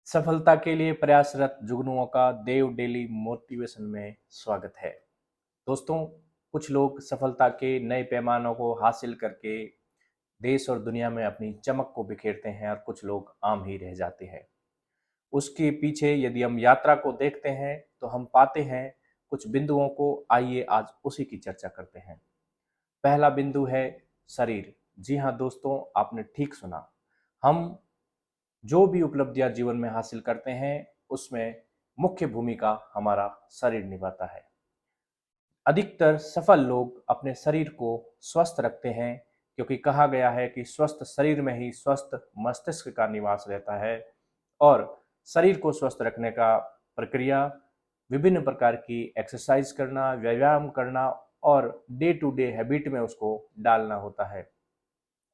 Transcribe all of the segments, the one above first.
सफलता के लिए प्रयासरत जुगनुओं का देव डेली मोटिवेशन में स्वागत है। दोस्तों, कुछ लोग सफलता के नए पैमानों को हासिल करके देश और दुनिया में अपनी चमक को बिखेरते हैं और कुछ लोग आम ही रह जाते हैं। उसके पीछे यदि हम यात्रा को देखते हैं तो हम पाते हैं कुछ बिंदुओं को। आइए आज उसी की चर्चा करते हैं। पहला बिंदु है शरीर। जी हाँ दोस्तों, आपने ठीक सुना। हम जो भी उपलब्धियां जीवन में हासिल करते हैं उसमें मुख्य भूमिका हमारा शरीर निभाता है। अधिकतर सफल लोग अपने शरीर को स्वस्थ रखते हैं, क्योंकि कहा गया है कि स्वस्थ शरीर में ही स्वस्थ मस्तिष्क का निवास रहता है। और शरीर को स्वस्थ रखने का प्रक्रिया विभिन्न प्रकार की एक्सरसाइज करना, व्यायाम करना और डे टू डे हैबिट में उसको डालना होता है।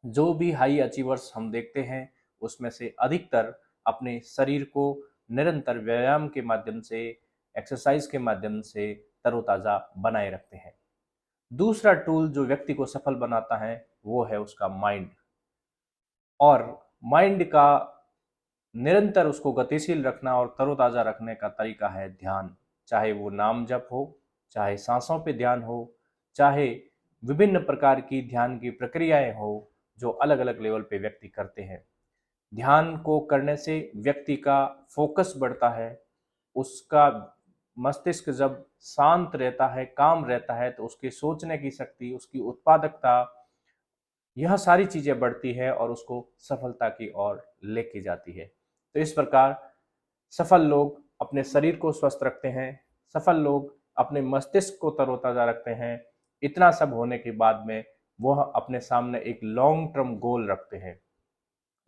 जो भी हाई अचीवर्स हम देखते हैं उसमें से अधिकतर अपने शरीर को निरंतर व्यायाम के माध्यम से, एक्सरसाइज के माध्यम से तरोताजा बनाए रखते हैं। दूसरा टूल जो व्यक्ति को सफल बनाता है वो है उसका माइंड। और माइंड का निरंतर उसको गतिशील रखना और तरोताजा रखने का तरीका है ध्यान। चाहे वो नाम जप हो, चाहे सांसों पे ध्यान हो, चाहे विभिन्न प्रकार की ध्यान की प्रक्रियाएं हो जो अलग अलग लेवल पे व्यक्ति करते हैं। ध्यान को करने से व्यक्ति का फोकस बढ़ता है। उसका मस्तिष्क जब शांत रहता है, काम रहता है, तो उसकी सोचने की शक्ति, उसकी उत्पादकता, यह सारी चीजें बढ़ती है और उसको सफलता की ओर लेके जाती है। तो इस प्रकार सफल लोग अपने शरीर को स्वस्थ रखते हैं, सफल लोग अपने मस्तिष्क को तरोताजा रखते हैं। इतना सब होने के बाद में वह अपने सामने एक लॉन्ग टर्म गोल रखते हैं,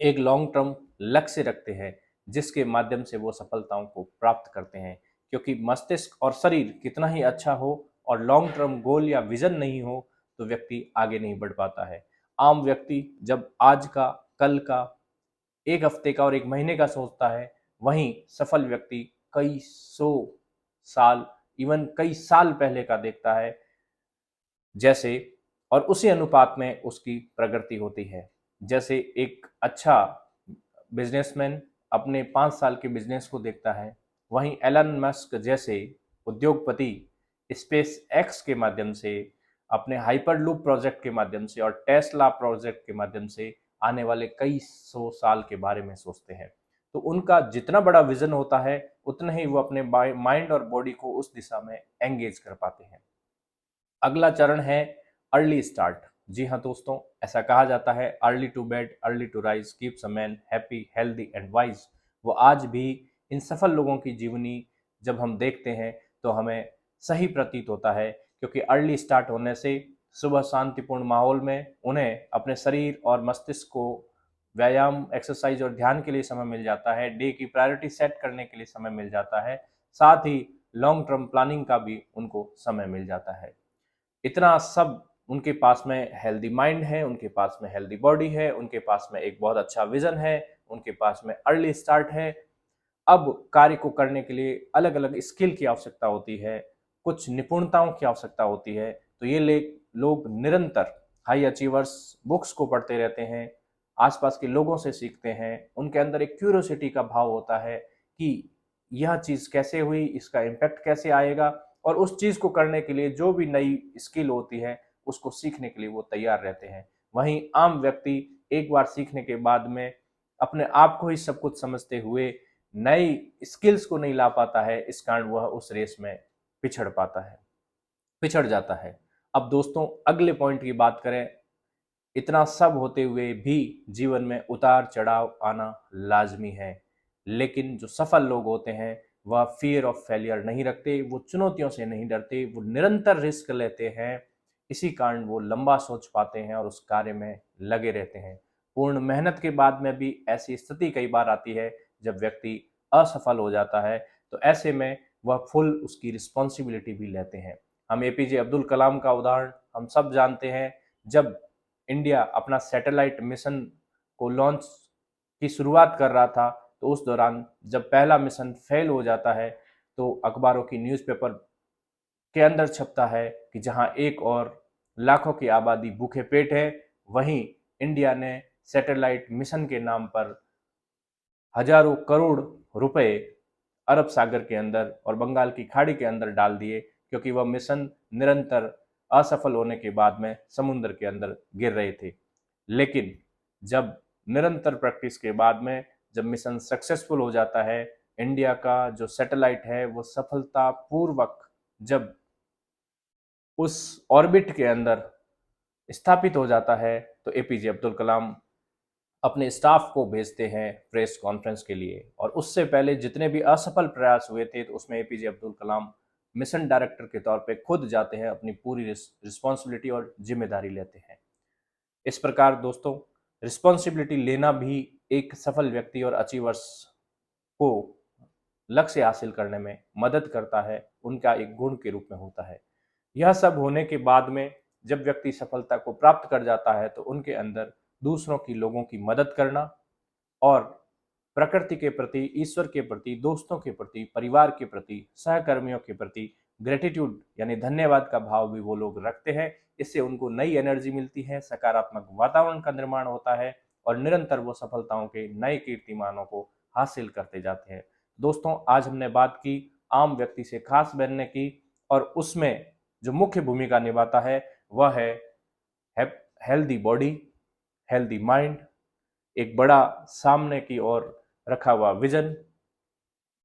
एक लॉन्ग टर्म लक्ष्य रखते हैं, जिसके माध्यम से वो सफलताओं को प्राप्त करते हैं। क्योंकि मस्तिष्क और शरीर कितना ही अच्छा हो और लॉन्ग टर्म गोल या विजन नहीं हो तो व्यक्ति आगे नहीं बढ़ पाता है। आम व्यक्ति जब आज का, कल का, एक हफ्ते का और एक महीने का सोचता है, वहीं सफल व्यक्ति कई सौ साल, इवन कई साल पहले का देखता है जैसे, और उसी अनुपात में उसकी प्रगति होती है। जैसे एक अच्छा बिजनेसमैन अपने 5 साल के बिजनेस को देखता है, वहीं एलन मस्क जैसे उद्योगपति स्पेस एक्स के माध्यम से, अपने हाइपरलूप प्रोजेक्ट के माध्यम से और टेस्ला प्रोजेक्ट के माध्यम से आने वाले कई सौ साल के बारे में सोचते हैं। तो उनका जितना बड़ा विजन होता है उतना ही वो अपने माइंड और बॉडी को उस दिशा में एंगेज कर पाते हैं। अगला चरण है अर्ली स्टार्ट। जी हाँ दोस्तों, ऐसा कहा जाता है early to bed early to rise keeps a man happy healthy and wise. वो आज भी इन सफल लोगों की जीवनी जब हम देखते हैं तो हमें सही प्रतीत होता है, क्योंकि अर्ली स्टार्ट होने से सुबह शांतिपूर्ण माहौल में उन्हें अपने शरीर और मस्तिष्क को व्यायाम, एक्सरसाइज और ध्यान के लिए समय मिल जाता है। डे की प्रायोरिटी सेट करने के लिए समय मिल जाता है। साथ ही लॉन्ग टर्म प्लानिंग का भी उनको समय मिल जाता है। इतना सब उनके पास में हेल्दी माइंड है, उनके पास में हेल्दी बॉडी है, उनके पास में एक बहुत अच्छा विजन है, उनके पास में अर्ली स्टार्ट है। अब कार्य को करने के लिए अलग अलग स्किल की आवश्यकता होती है, कुछ निपुणताओं की आवश्यकता होती है। तो ये लोग निरंतर हाई अचीवर्स बुक्स को पढ़ते रहते हैं, आसपास के लोगों से सीखते हैं। उनके अंदर एक क्यूरियोसिटी का भाव होता है कि यह चीज़ कैसे हुई, इसका इम्पैक्ट कैसे आएगा, और उस चीज़ को करने के लिए जो भी नई स्किल होती है उसको सीखने के लिए वो तैयार रहते हैं। वहीं आम व्यक्ति एक बार सीखने के बाद में अपने आप को ही सब कुछ समझते हुए नई स्किल्स को नहीं ला पाता है। इस कारण वह उस रेस में पिछड़ जाता है। अब दोस्तों, अगले पॉइंट की बात करें। इतना सब होते हुए भी जीवन में उतार चढ़ाव आना लाजमी है, लेकिन जो सफल लोग होते हैं वह फियर ऑफ फेलियर नहीं रखते, वो चुनौतियों से नहीं डरते, वो निरंतर रिस्क लेते हैं। इसी कारण वो लंबा सोच पाते हैं और उस कार्य में लगे रहते हैं। पूर्ण मेहनत के बाद में भी ऐसी स्थिति कई बार आती है जब व्यक्ति असफल हो जाता है, तो ऐसे में वह फुल उसकी रिस्पॉन्सिबिलिटी भी लेते हैं। हम एपीजे अब्दुल कलाम का उदाहरण हम सब जानते हैं। जब इंडिया अपना सैटेलाइट मिशन को लॉन्च की शुरुआत कर रहा था, तो उस दौरान जब पहला मिशन फेल हो जाता है तो अखबारों की न्यूज़पेपर के अंदर छपता है कि जहां एक और लाखों की आबादी भूखे पेट है, वहीं इंडिया ने सैटेलाइट मिशन के नाम पर हजारों करोड़ रुपए अरब सागर के अंदर और बंगाल की खाड़ी के अंदर डाल दिए, क्योंकि वह मिशन निरंतर असफल होने के बाद में समुद्र के अंदर गिर रहे थे। लेकिन जब निरंतर प्रैक्टिस के बाद में जब मिशन सक्सेसफुल हो जाता है, इंडिया का जो सैटेलाइट है वो सफलतापूर्वक जब उस ऑर्बिट के अंदर स्थापित हो जाता है, तो एपीजे अब्दुल कलाम अपने स्टाफ को भेजते हैं प्रेस कॉन्फ्रेंस के लिए। और उससे पहले जितने भी असफल प्रयास हुए थे, तो उसमें APJ Abdul Kalam mission director के तौर पे खुद जाते हैं, अपनी पूरी रिस्पॉन्सिबिलिटी और जिम्मेदारी लेते हैं। इस प्रकार दोस्तों, रिस्पॉन्सिबिलिटी लेना भी एक सफल व्यक्ति और अचीवर्स को लक्ष्य हासिल करने में मदद करता है, उनका एक गुण के रूप में होता है। यह सब होने के बाद में जब व्यक्ति सफलता को प्राप्त कर जाता है, तो उनके अंदर दूसरों की, लोगों की मदद करना और प्रकृति के प्रति, ईश्वर के प्रति, दोस्तों के प्रति, परिवार के प्रति, सहकर्मियों के प्रति ग्रेटिट्यूड यानी धन्यवाद का भाव भी वो लोग रखते हैं। इससे उनको नई एनर्जी मिलती है, सकारात्मक वातावरण का निर्माण होता है और निरंतर वो सफलताओं के नए कीर्तिमानों को हासिल करते जाते हैं। दोस्तों, आज हमने बात की आम व्यक्ति से खास बनने की, और उसमें जो मुख्य भूमिका निभाता है वह है हेल्दी बॉडी, हेल्दी माइंड, एक बड़ा सामने की ओर रखा हुआ विजन,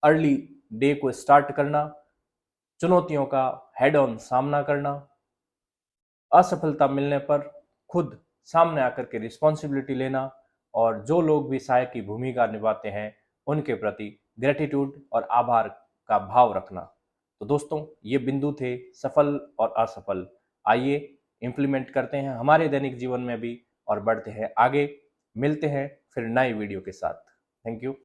अर्ली डे को स्टार्ट करना, चुनौतियों का हेड ऑन सामना करना, असफलता मिलने पर खुद सामने आकर के रिस्पॉन्सिबिलिटी लेना, और जो लोग भी सहायक की भूमिका निभाते हैं उनके प्रति ग्रेटिट्यूड और आभार का भाव रखना। तो दोस्तों, ये बिंदु थे सफल और असफल। आइए इम्प्लीमेंट करते हैं हमारे दैनिक जीवन में भी और बढ़ते हैं आगे। मिलते हैं फिर नए वीडियो के साथ। Thank you.